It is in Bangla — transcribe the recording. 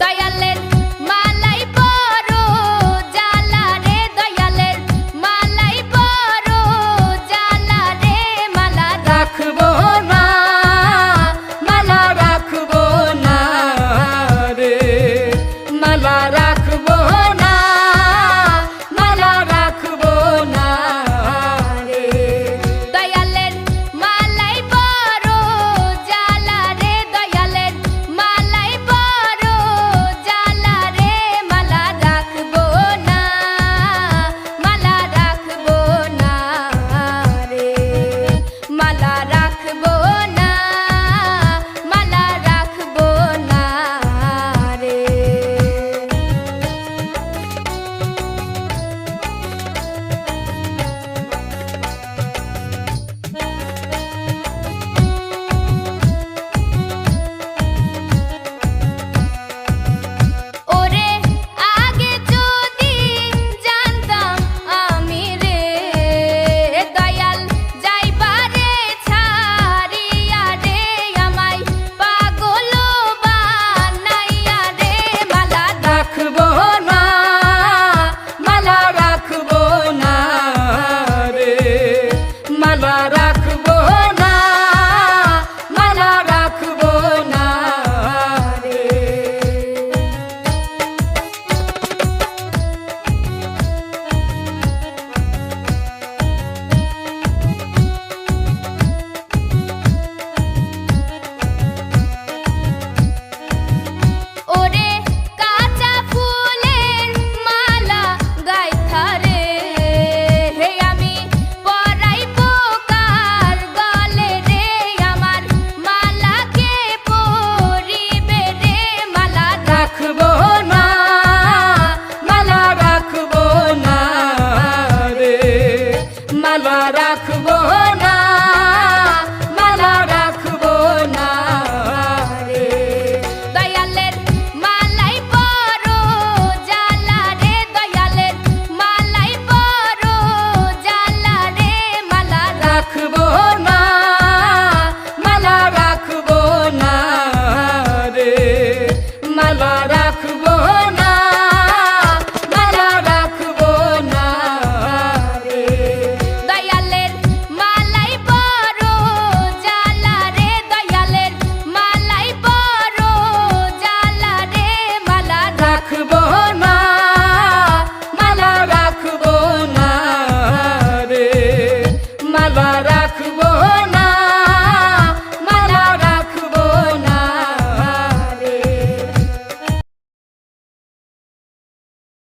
দয়ালের মালাই বড় জ্বালা রে, দয়ালের মালাই বড় জ্বালা রে, মালা রাখবো না, মালা রাখবো না রে, মালা রাখবো না, মালা রাখবো না রে। দয়ালের মালাই বড় জ্বালা রে, দয়ালের মালাই বড় জ্বালা রে, মালা রাখবো না, মালা রাখবো না রে, মালা রাখবো না, মালা রাখবো না রে। ওরে আগে যদি জানতাম আমি রে, দয়াল যাইবারে ছাড়িয়া রে, আমায় পাগল বানাইয়া রে, মালা রাখবো না, মালা রাখবো না রে, মালা রাখবো না, মালা রাখবো না রে। ওরে কাঁচা ফুলের মালা গাইথা রে, হে আমি পরাইবো কার গলে রে, আমার মালাকে পরিবে রে, মালা রাখবো না, মালা রাখবো না রে, মালা রাখবো না, মালা রাখবো না রে। দয়ালের মালাই বড় জ্বালা রে, দয়ালের মালাই বড় জ্বালা রে, মালা রাখবো না, মালা রাখবো না রে, মালা